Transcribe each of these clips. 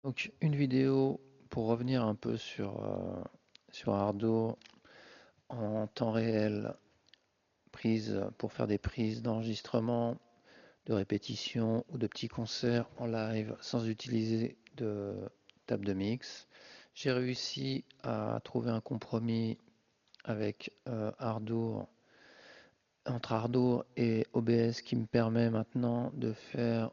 Donc une vidéo pour revenir un peu sur Ardo en temps réel, prise pour faire des prises d'enregistrement, de répétition ou de petits concerts en live sans utiliser de table de mix. J'ai réussi à trouver un compromis avec Ardour, entre Ardour et OBS qui me permet maintenant de faire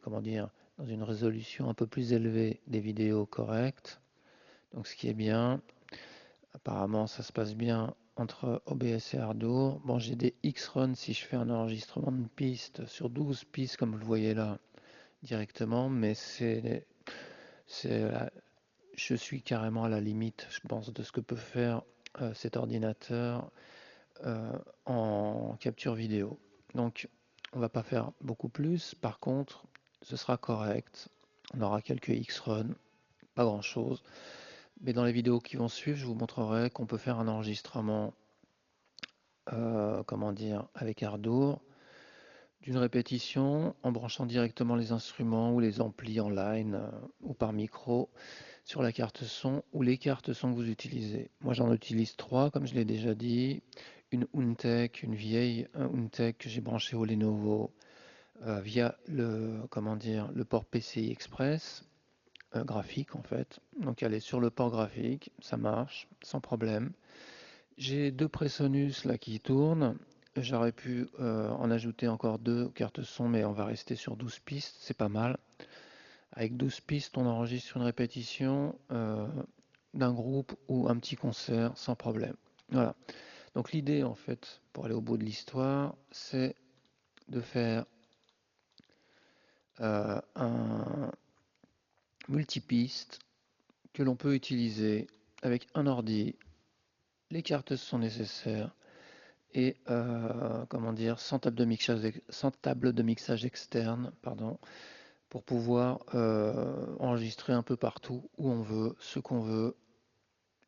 comment dire, dans une résolution un peu plus élevée des vidéos correctes. Donc ce qui est bien, apparemment ça se passe bien entre OBS et Ardour. Bon, j'ai des X-Run si je fais un enregistrement de piste sur 12 pistes comme vous le voyez là directement, mais c'est je suis carrément à la limite, je pense, de ce que peut faire cet ordinateur en capture vidéo. Donc on va pas faire beaucoup plus, par contre ce sera correct, on aura quelques X-Run, pas grand chose, mais dans les vidéos qui vont suivre je vous montrerai qu'on peut faire un enregistrement comment dire, avec Ardour d'une répétition en branchant directement les instruments ou les amplis en line ou par micro sur la carte son ou les cartes son que vous utilisez. Moi j'en utilise trois comme je l'ai déjà dit, une Untech, une vieille Untech que j'ai branchée au Lenovo via le, comment dire, le port PCI Express graphique en fait. Donc elle est sur le port graphique, ça marche sans problème. J'ai deux Presonus là qui tournent. J'aurais pu en ajouter encore deux cartes son, mais on va rester sur 12 pistes, c'est pas mal. Avec 12 pistes, on enregistre une répétition d'un groupe ou un petit concert sans problème. Voilà. Donc l'idée, en fait, pour aller au bout de l'histoire, c'est de faire un multipiste que l'on peut utiliser avec un ordi, les cartes sont nécessaires et comment dire, sans table de mixage externe, pardon, pour pouvoir enregistrer un peu partout où on veut, ce qu'on veut,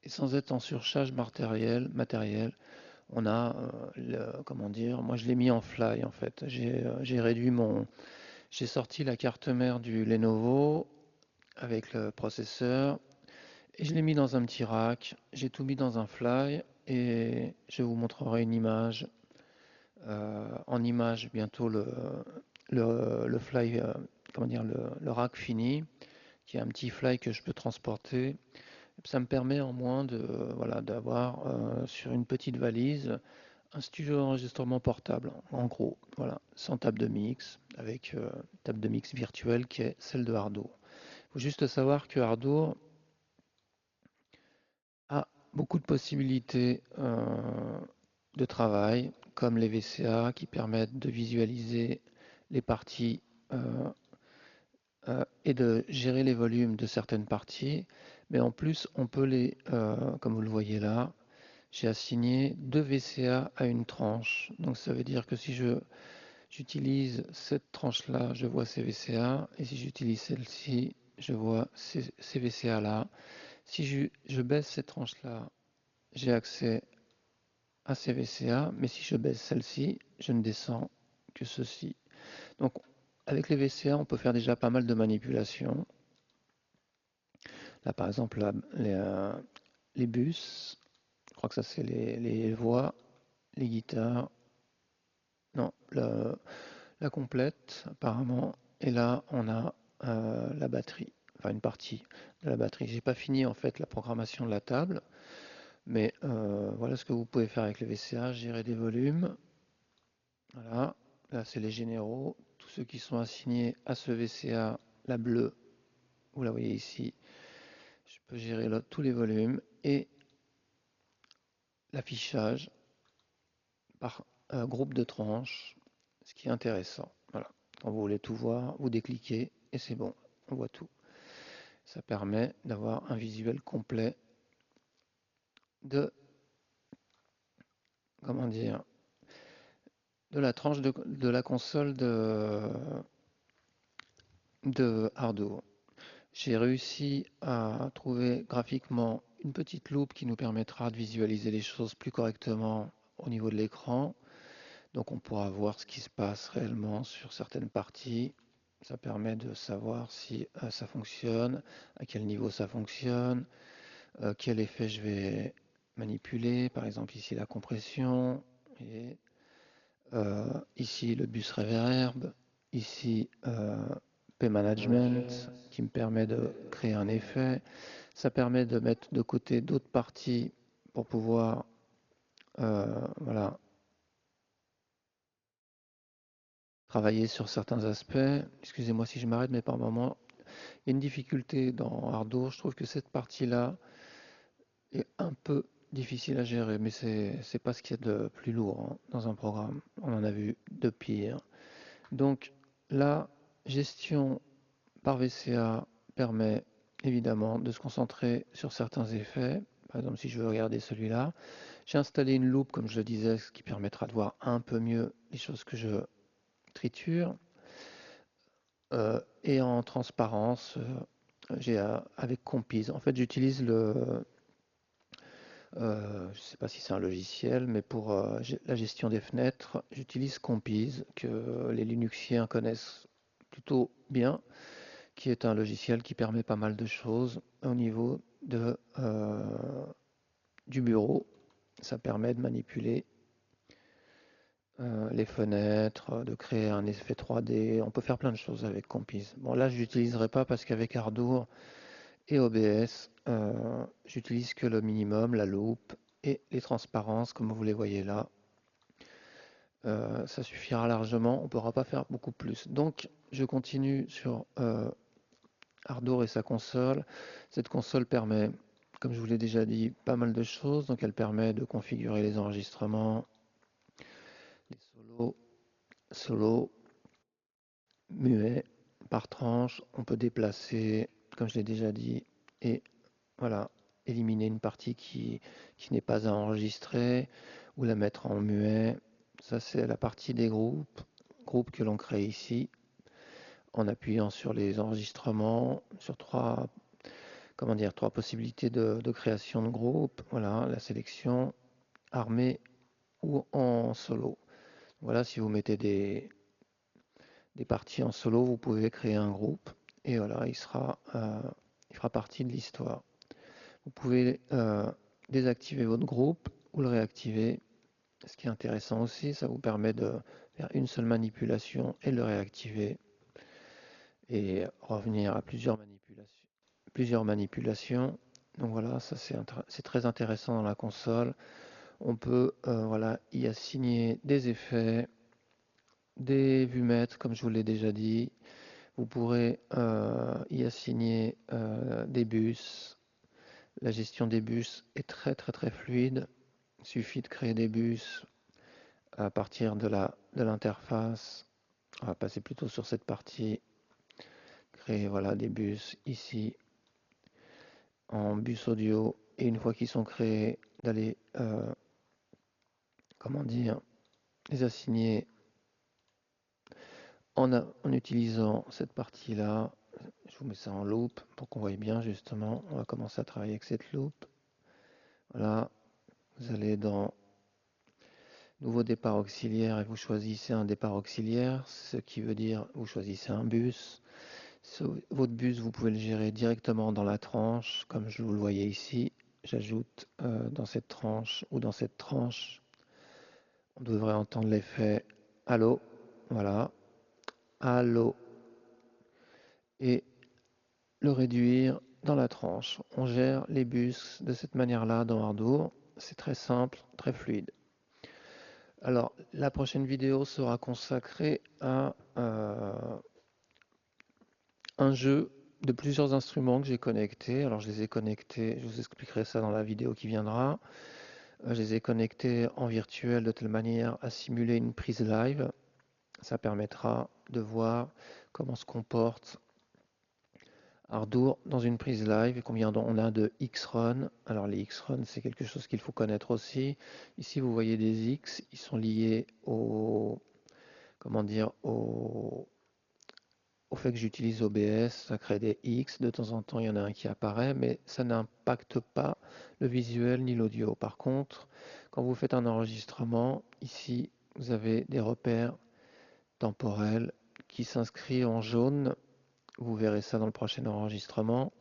et sans être en surcharge matériel. On a, comment dire, moi je l'ai mis en fly en fait. J'ai réduit j'ai sorti la carte mère du Lenovo avec le processeur et je l'ai mis dans un petit rack. J'ai tout mis dans un fly et je vous montrerai une image en image bientôt le fly, comment dire, le rack fini, qui est un petit fly que je peux transporter. Ça me permet en moins de, voilà, d'avoir sur une petite valise un studio d'enregistrement portable, en gros, voilà, sans table de mix, avec table de mix virtuelle qui est celle de Ardour. Il faut juste savoir que Ardour a beaucoup de possibilités de travail, comme les VCA qui permettent de visualiser les parties euh, et de gérer les volumes de certaines parties. Mais en plus, on peut comme vous le voyez là, j'ai assigné deux VCA à une tranche. Donc ça veut dire que si j'utilise cette tranche-là, je vois ces VCA, et si j'utilise celle-ci, je vois ces VCA-là. Si je baisse cette tranche-là, j'ai accès à ces VCA, mais si je baisse celle-ci, je ne descends que ceci. Donc avec les VCA, on peut faire déjà pas mal de manipulations. Là par exemple, là, les bus, je crois que ça c'est les voix, les guitares, non, la complète apparemment, et là on a la batterie, enfin une partie de la batterie. J'ai pas fini en fait la programmation de la table, mais voilà ce que vous pouvez faire avec le VCA, gérer des volumes. Voilà, là c'est les généraux, tous ceux qui sont assignés à ce VCA, la bleue, vous la voyez ici, je peux gérer là, tous les volumes et l'affichage par groupe de tranches, ce qui est intéressant. Voilà, quand vous voulez tout voir, vous décliquez et c'est bon, on voit tout. Ça permet d'avoir un visuel complet de, comment dire, de la tranche de la console de Arduino. J'ai réussi à trouver graphiquement une petite loupe qui nous permettra de visualiser les choses plus correctement au niveau de l'écran. Donc on pourra voir ce qui se passe réellement sur certaines parties. Ça permet de savoir si ça fonctionne, à quel niveau ça fonctionne, quel effet je vais manipuler, par exemple ici la compression, et ici le bus reverb, ici P-Management qui me permet de créer un effet. Ça permet de mettre de côté d'autres parties pour pouvoir voilà, travailler sur certains aspects. Excusez-moi si je m'arrête, mais par moment, il y a une difficulté dans Ardour. Je trouve que cette partie-là est un peu difficile à gérer, mais c'est pas ce qu'il y a de plus lourd hein, dans un programme. On en a vu de pire. Donc la gestion par VCA permet évidemment de se concentrer sur certains effets. Par exemple, si je veux regarder celui-là, j'ai installé une loupe, comme je le disais, ce qui permettra de voir un peu mieux les choses que je triture. Et en transparence, j'ai avec Compiz. En fait, j'utilise je ne sais pas si c'est un logiciel, mais pour la gestion des fenêtres, j'utilise Compiz, que les Linuxiens connaissent plutôt bien, qui est un logiciel qui permet pas mal de choses au niveau du bureau. Ça permet de manipuler les fenêtres, de créer un effet 3D. On peut faire plein de choses avec Compiz. Bon, là, je n'utiliserai pas parce qu'avec Ardour et OBS, j'utilise que le minimum, la loupe et les transparences, comme vous les voyez là. Ça suffira largement, on ne pourra pas faire beaucoup plus. Donc, je continue sur Ardour et sa console. Cette console permet, comme je vous l'ai déjà dit, pas mal de choses. Donc, elle permet de configurer les enregistrements, les solos, muets, par tranche. On peut déplacer, comme je l'ai déjà dit, et voilà, éliminer une partie qui n'est pas à enregistrer ou la mettre en muet. Ça, c'est la partie des groupes que l'on crée ici en appuyant sur les enregistrements, sur trois possibilités de création de groupe. Voilà, la sélection armée ou en solo. Voilà, si vous mettez des parties en solo, vous pouvez créer un groupe et voilà, il fera partie de l'histoire. Vous pouvez désactiver votre groupe ou le réactiver. Ce qui est intéressant aussi, ça vous permet de faire une seule manipulation et le réactiver et revenir à plusieurs manipulations. Donc voilà, ça c'est très intéressant dans la console. On peut voilà, y assigner des effets, des vumètres, comme je vous l'ai déjà dit. Vous pourrez y assigner des bus. La gestion des bus est très fluide. Il suffit de créer des bus à partir de l'interface. On va passer plutôt sur cette partie. Créer voilà, des bus ici en bus audio. Et une fois qu'ils sont créés, d'aller, comment dire, les assigner en utilisant cette partie-là. Je vous mets ça en loop pour qu'on voie bien justement. On va commencer à travailler avec cette loop. Voilà, vous allez dans nouveau départ auxiliaire et vous choisissez un départ auxiliaire, ce qui veut dire vous choisissez un bus. Votre bus, vous pouvez le gérer directement dans la tranche, comme je vous le voyais ici. J'ajoute dans cette tranche ou dans cette tranche, on devrait entendre l'effet Allo, voilà, Allo, et le réduire dans la tranche. On gère les bus de cette manière-là dans Ardour. C'est très simple, très fluide. Alors, la prochaine vidéo sera consacrée à un jeu de plusieurs instruments que j'ai connectés. Alors, je les ai connectés, je vous expliquerai ça dans la vidéo qui viendra. Je les ai connectés en virtuel de telle manière à simuler une prise live. Ça permettra de voir comment se comporte Ardour dans une prise live et combien on a de X-Run. Alors les X-Run, c'est quelque chose qu'il faut connaître aussi. Ici, vous voyez des X, ils sont liés comment dire, au fait que j'utilise OBS, ça crée des X. De temps en temps, il y en a un qui apparaît, mais ça n'impacte pas le visuel ni l'audio. Par contre, quand vous faites un enregistrement, ici, vous avez des repères temporels qui s'inscrit en jaune, vous verrez ça dans le prochain enregistrement,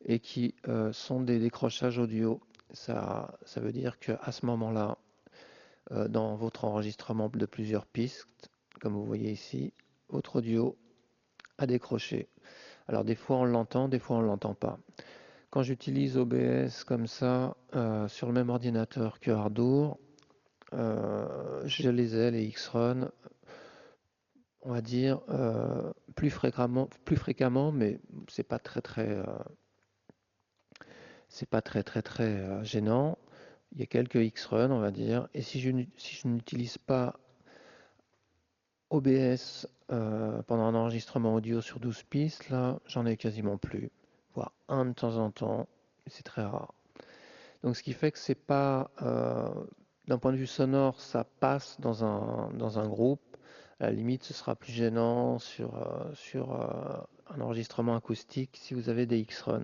et qui sont des décrochages audio. Ça veut dire qu'à ce moment-là, dans votre enregistrement de plusieurs pistes, comme vous voyez ici, votre audio a décroché. Alors des fois on l'entend, des fois on ne l'entend pas. Quand j'utilise OBS comme ça sur le même ordinateur que Ardour, je les ai, les X-Run, on va dire plus fréquemment, mais c'est pas très gênant. Il y a quelques X-Run, on va dire, et si je n'utilise pas OBS pendant un enregistrement audio sur 12 pistes, là, j'en ai quasiment plus, voire un de temps en temps, c'est très rare. Donc ce qui fait que c'est pas, d'un point de vue sonore, ça passe dans un groupe. À la limite, ce sera plus gênant sur un enregistrement acoustique si vous avez des X-Run.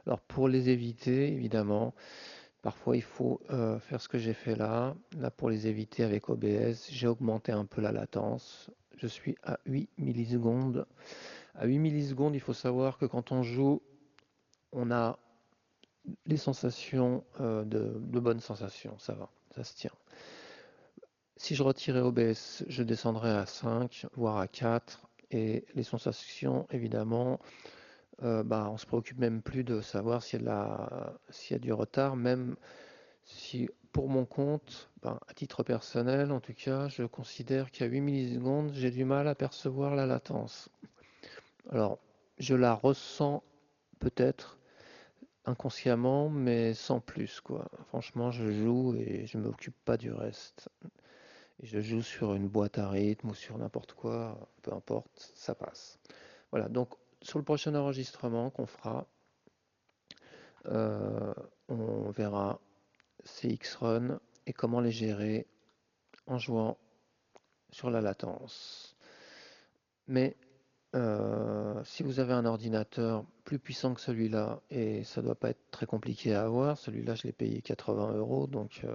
Alors pour les éviter, évidemment, parfois il faut faire ce que j'ai fait là. Là pour les éviter avec OBS, j'ai augmenté un peu la latence. Je suis à 8 millisecondes. À 8 millisecondes, il faut savoir que quand on joue, on a les sensations de bonnes sensations, ça va, ça se tient. Si je retirais OBS, je descendrais à 5, voire à 4, et les sensations, évidemment, on se préoccupe même plus de savoir s'il y a du retard, même si pour mon compte, à titre personnel en tout cas, je considère qu'à 8 millisecondes, j'ai du mal à percevoir la latence. Alors, je la ressens peut-être inconsciemment, mais sans plus, quoi. Franchement, je joue et je m'occupe pas du reste. Et je joue sur une boîte à rythme ou sur n'importe quoi, peu importe, ça passe. Voilà, donc sur le prochain enregistrement qu'on fera, on verra ces X-Run et comment les gérer en jouant sur la latence. Mais si vous avez un ordinateur plus puissant que celui-là, et ça doit pas être très compliqué à avoir, celui-là je l'ai payé 80 euros, donc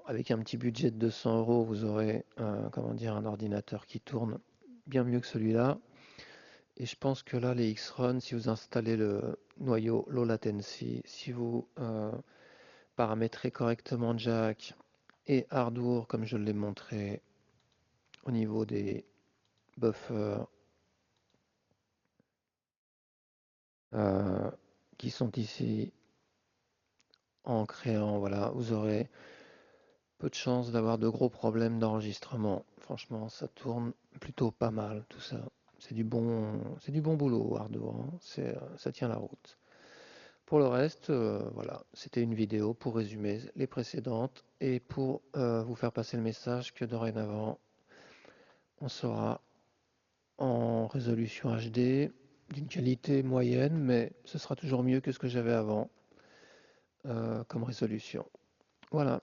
avec un petit budget de 200 euros, vous aurez comment dire, un ordinateur qui tourne bien mieux que celui-là. Et je pense que là, les X-Run, si vous installez le noyau Low Latency, si vous paramétrez correctement Jack et Ardour, comme je l'ai montré au niveau des buffers euh, qui sont ici, en créant, voilà, vous aurez peu de chances d'avoir de gros problèmes d'enregistrement. Franchement, ça tourne plutôt pas mal tout ça. C'est du bon boulot, Ardour, hein. Ça tient la route. Pour le reste, voilà, c'était une vidéo pour résumer les précédentes et pour vous faire passer le message que dorénavant, on sera en résolution HD d'une qualité moyenne, mais ce sera toujours mieux que ce que j'avais avant comme résolution. Voilà.